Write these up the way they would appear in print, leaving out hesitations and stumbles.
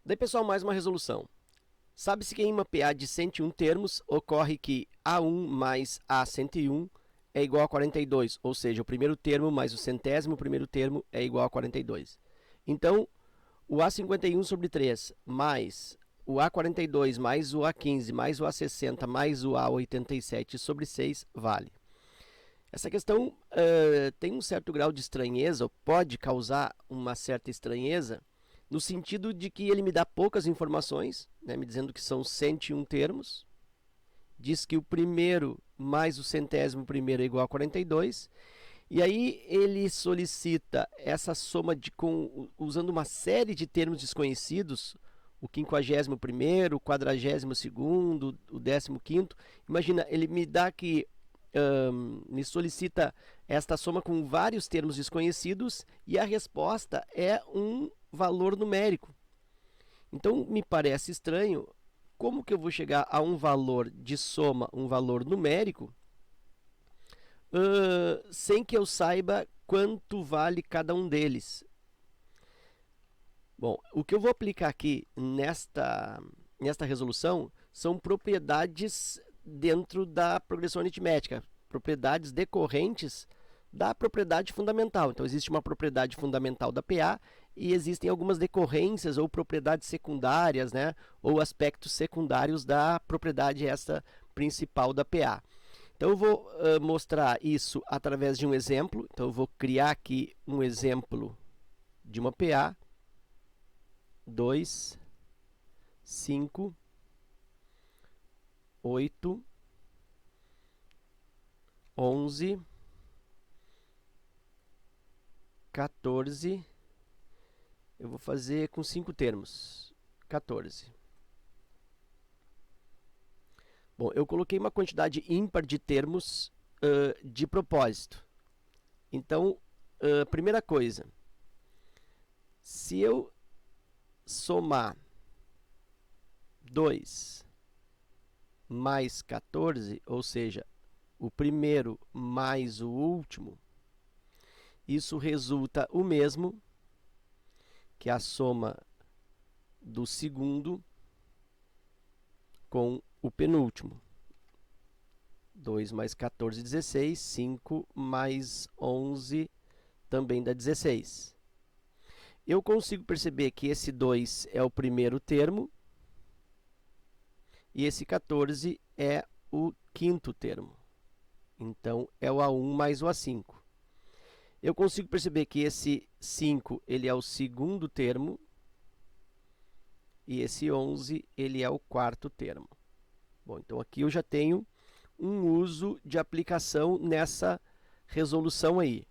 Daí, pessoal, mais uma resolução. Sabe-se que em uma PA de 101 termos, ocorre que A1 mais A101 é igual a 42, ou seja, o primeiro termo mais o centésimo primeiro termo é igual a 42. Então, o A51 sobre 3 mais o A42 mais o A15 mais o A60 mais o A87 sobre 6 vale. Essa questão tem um certo grau de estranheza, ou pode causar uma certa estranheza, no sentido de que ele me dá poucas informações, né, me dizendo que são 101 termos, diz que o primeiro mais o centésimo primeiro é igual a 42, e aí ele solicita essa soma usando uma série de termos desconhecidos, o 51º, o 42º, o 15º. Imagina, ele me dá aqui, me solicita esta soma com vários termos desconhecidos e a resposta é um valor numérico. Então me parece estranho como que eu vou chegar a um valor de soma, um valor numérico, sem que eu saiba quanto vale cada um deles. Bom, o que eu vou aplicar aqui nesta resolução são propriedades dentro da progressão aritmética, propriedades decorrentes da propriedade fundamental. Então, existe uma propriedade fundamental da PA e existem algumas decorrências ou propriedades secundárias, né, ou aspectos secundários da propriedade essa principal da PA. Então, eu vou mostrar isso através de um exemplo. Então, eu vou criar aqui um exemplo de uma PA. 2, 5, 8, 11, 14. Eu vou fazer com 5 termos. 14. Bom, eu coloquei uma quantidade ímpar de termos de propósito. Então, primeira coisa, se eu somar 2 mais 14, ou seja, o primeiro mais o último, isso resulta o mesmo que a soma do segundo com o penúltimo. 2 mais 14, 16. 5 mais 11 também dá 16. Eu consigo perceber que esse 2 é o primeiro termo e esse 14 é o quinto termo. Então, é o A1 mais o A5. Eu consigo perceber que esse 5 ele é o segundo termo e esse 11 ele é o quarto termo. Bom, então aqui eu já tenho um uso de aplicação nessa resolução aí.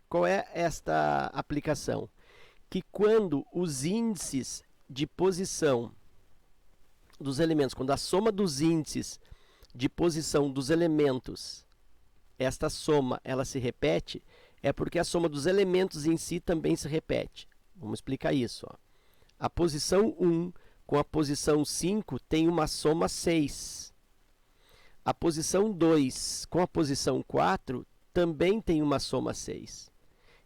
Qual é esta aplicação? Que quando os índices de posição dos elementos, quando a soma dos índices de posição dos elementos, esta soma ela se repete, é porque a soma dos elementos em si também se repete. Vamos explicar isso. Ó. A posição 1 com a posição 5 tem uma soma 6. A posição 2 com a posição 4 também tem uma soma 6.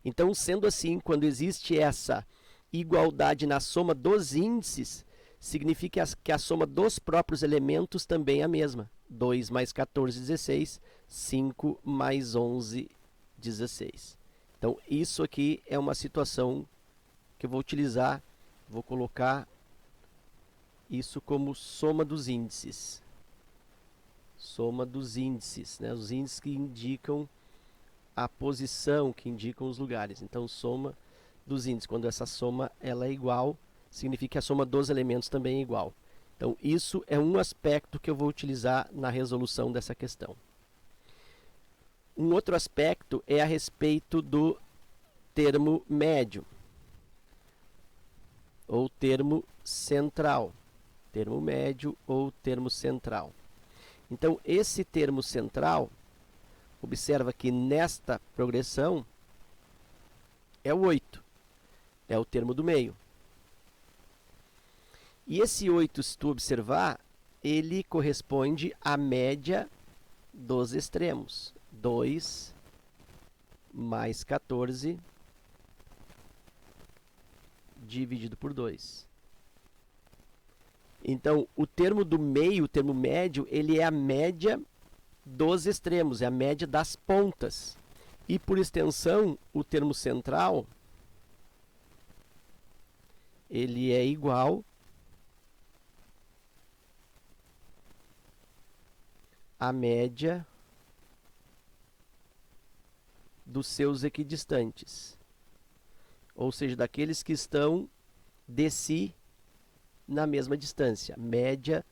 Então, sendo assim, quando existe essa igualdade na soma dos índices, significa que a soma dos próprios elementos também é a mesma. 2 mais 14, 16. 5 mais 11, 16. Então, isso aqui é uma situação que eu vou utilizar, vou colocar isso como soma dos índices. Soma dos índices, né? Os índices que indicam a posição, que indicam os lugares. Então, soma dos índices. Quando essa soma ela é igual, significa que a soma dos elementos também é igual. Então, isso é um aspecto que eu vou utilizar na resolução dessa questão. Um outro aspecto é a respeito do termo médio, ou termo central. Termo médio ou termo central. Então, esse termo central, observa que nesta progressão é o 8, é o termo do meio. E esse 8, se tu observar, ele corresponde à média dos extremos. 2 mais 14 dividido por 2. Então, o termo do meio, o termo médio, ele é a média dos extremos, é a média das pontas. E, por extensão, o termo central, ele é igual à média dos seus equidistantes. Ou seja, daqueles que estão de si na mesma distância, média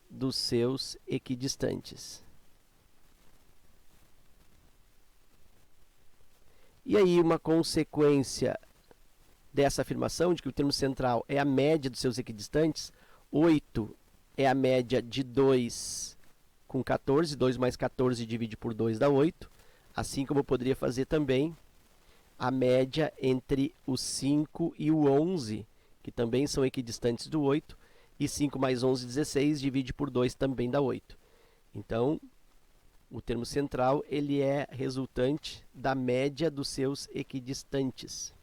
dos seus equidistantes. E aí, uma consequência dessa afirmação, de que o termo central é a média dos seus equidistantes, 8 é a média de 2 com 14, 2 mais 14 divide por 2 dá 8, assim como eu poderia fazer também a média entre o 5 e o 11, que também são equidistantes do 8, e 5 mais 11, 16, divide por 2 também dá 8. Então, o termo central ele é resultante da média dos seus equidistantes.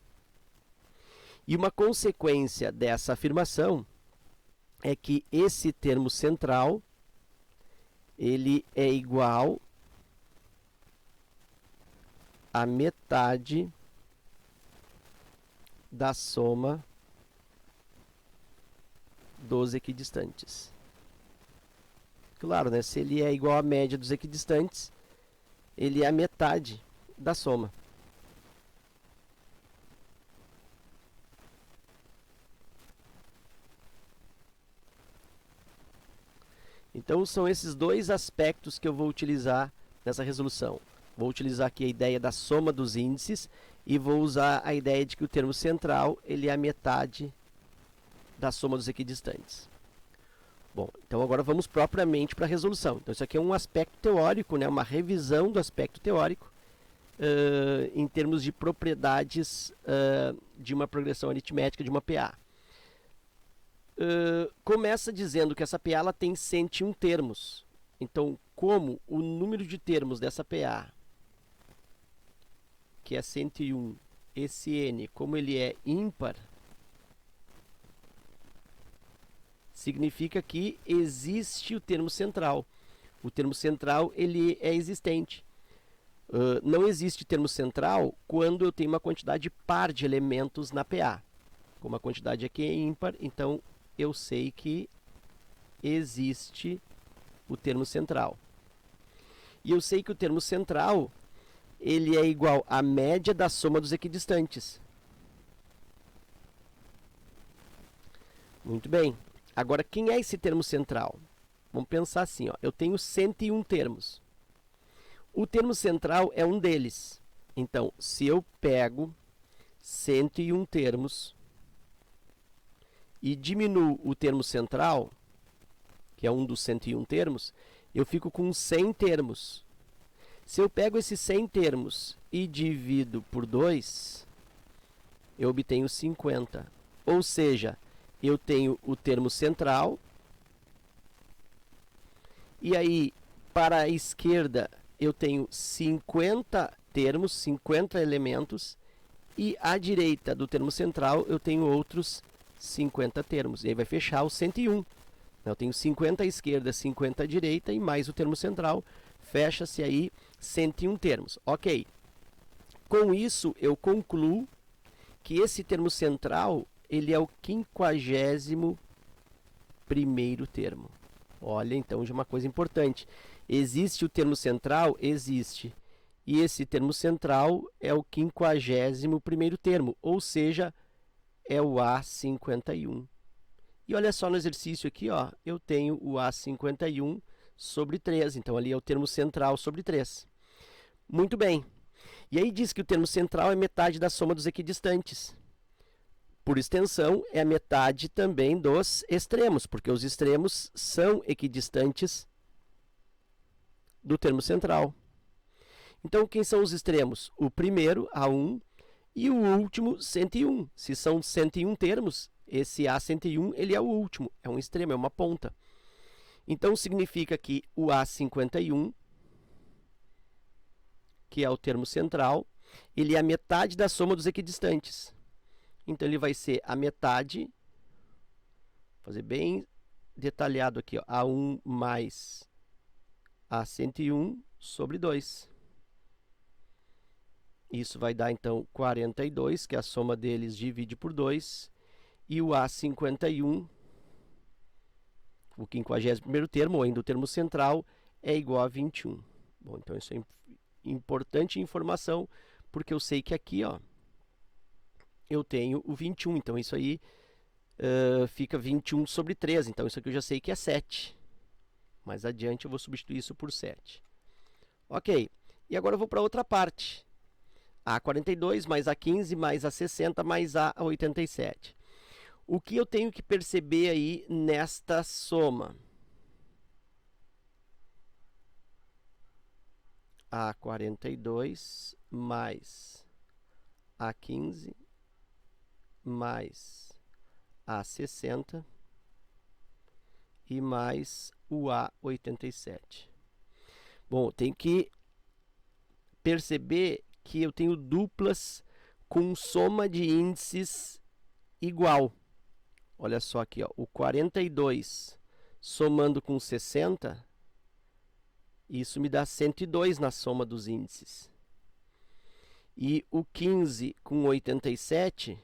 E uma consequência dessa afirmação é que esse termo central ele é igual à metade da soma dos equidistantes. Claro, né? Se ele é igual à média dos equidistantes, ele é a metade da soma. Então, são esses dois aspectos que eu vou utilizar nessa resolução. Vou utilizar aqui a ideia da soma dos índices e vou usar a ideia de que o termo central ele é a metade da soma dos equidistantes. Bom, então agora vamos propriamente para a resolução. Então, isso aqui é um aspecto teórico, né, uma revisão do aspecto teórico em termos de propriedades de uma progressão aritmética de uma PA. Começa dizendo que essa PA ela tem 101 termos. Então, como o número de termos dessa PA, que é 101, esse n, como ele é ímpar, significa que existe o termo central. O termo central ele é existente. Não existe termo central quando eu tenho uma quantidade par de elementos na PA. Como a quantidade aqui é ímpar, então eu sei que existe o termo central. E eu sei que o termo central ele é igual à média da soma dos equidistantes. Muito bem. Agora, quem é esse termo central? Vamos pensar assim, ó. Eu tenho 101 termos. O termo central é um deles. Então, se eu pego 101 termos e diminuo o termo central, que é um dos 101 termos, eu fico com 100 termos. Se eu pego esses 100 termos e divido por 2, eu obtenho 50. Ou seja, eu tenho o termo central, e aí, para a esquerda, eu tenho 50 termos, 50 elementos, e à direita do termo central, eu tenho outros 50 termos. E aí vai fechar os 101. Eu tenho 50 à esquerda, 50 à direita, e mais o termo central, fecha-se aí 101 termos. Ok. Com isso, eu concluo que esse termo central ele é o 51º termo. Olha, então, de uma coisa importante. Existe o termo central? Existe. E esse termo central é o 51º termo, ou seja, é o A51. E olha só no exercício aqui, ó, eu tenho o A51 sobre 3. Então, ali é o termo central sobre 3. Muito bem. E aí diz que o termo central é metade da soma dos equidistantes. Por extensão, é a metade também dos extremos, porque os extremos são equidistantes do termo central. Então, quem são os extremos? O primeiro, A1, e o último, 101. Se são 101 termos, esse A101 ele é o último, é um extremo, é uma ponta. Então, significa que o A51, que é o termo central, ele é a metade da soma dos equidistantes. Então, ele vai ser a metade fazer bem detalhado aqui, ó, A1 mais A101 sobre 2. Isso vai dar, então, 42, que a soma deles divide por 2. E o A51, o 51º termo, ou ainda o termo central, é igual a 21. Bom, então isso é importante informação, porque eu sei que aqui, ó, eu tenho o 21. Então, isso aí fica 21 sobre 3. Então, isso aqui eu já sei que é 7. Mais adiante, eu vou substituir isso por 7. Ok. E agora eu vou para outra parte. A42 mais A15 mais A60 mais A87. O que eu tenho que perceber aí nesta soma? A42 mais A15 mais A60 e mais o A87. Bom, tem que perceber que eu tenho duplas com soma de índices igual. Olha só aqui, ó, o 42 somando com 60, isso me dá 102 na soma dos índices. E o 15 com 87,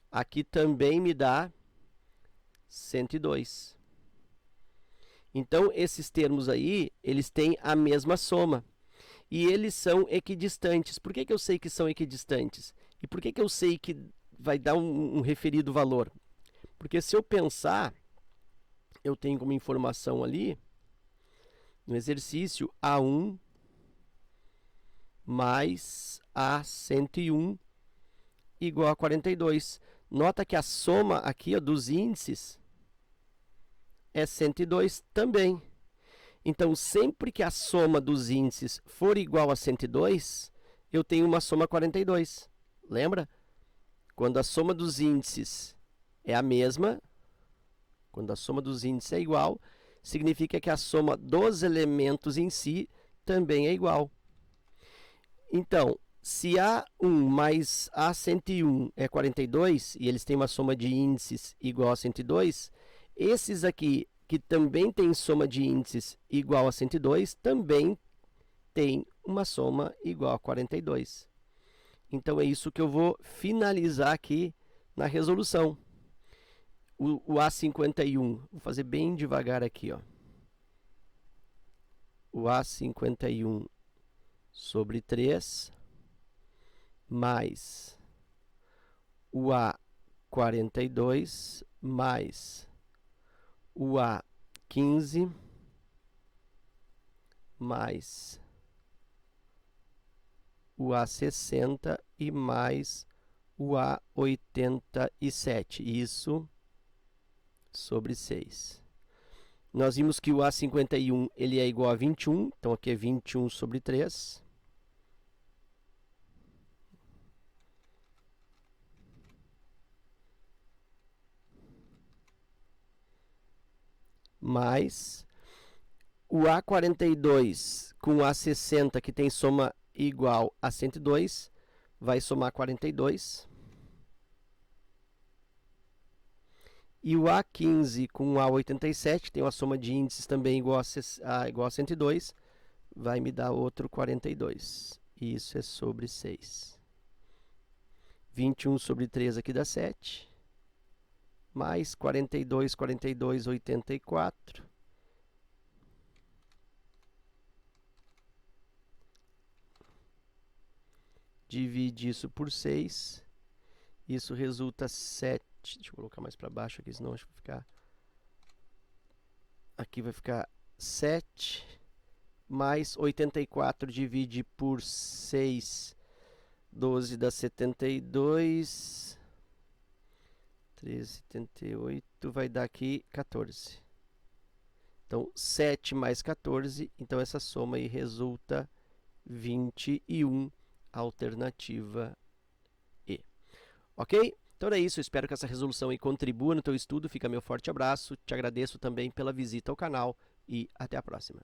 aqui também me dá 102. Então, esses termos aí, eles têm a mesma soma. E eles são equidistantes. Por que eu sei que são equidistantes? E por que eu sei que vai dar um referido valor? Porque se eu pensar, eu tenho como informação ali, no exercício, A1 mais A101 igual a 42. Nota que a soma aqui, ó, dos índices é 102 também. Então, sempre que a soma dos índices for igual a 102, eu tenho uma soma 42. Lembra? Quando a soma dos índices é a mesma, quando a soma dos índices é igual, significa que a soma dos elementos em si também é igual. Então, se A1 mais A101 é 42, e eles têm uma soma de índices igual a 102, esses aqui, que também têm soma de índices igual a 102, também tem uma soma igual a 42. Então, é isso que eu vou finalizar aqui na resolução. O A51, vou fazer bem devagar aqui, ó. O A51 sobre 3 mais o A42 mais o A15 mais o A60 e mais o A87. Isso sobre 6. Nós vimos que o A51 ele é igual a 21, então aqui é 21 sobre 3. Mais o A42 com o A60, que tem soma igual a 102, vai somar 42. E o A15 com o A87, tem uma soma de índices também igual a 102, vai me dar outro 42. E isso é sobre 6. 21 sobre 3 aqui dá 7. Mais 42, 42, 84. Divide isso por 6. Isso resulta 7. Deixa eu colocar mais para baixo aqui, senão acho que vai ficar... Aqui vai ficar 7. Mais 84 divide por 6. 12 dá 72. 13, 78, vai dar aqui 14. Então, 7 mais 14, então essa soma aí resulta 21, alternativa E. Ok? Então é isso, eu espero que essa resolução aí contribua no teu estudo. Fica meu forte abraço, te agradeço também pela visita ao canal e até a próxima.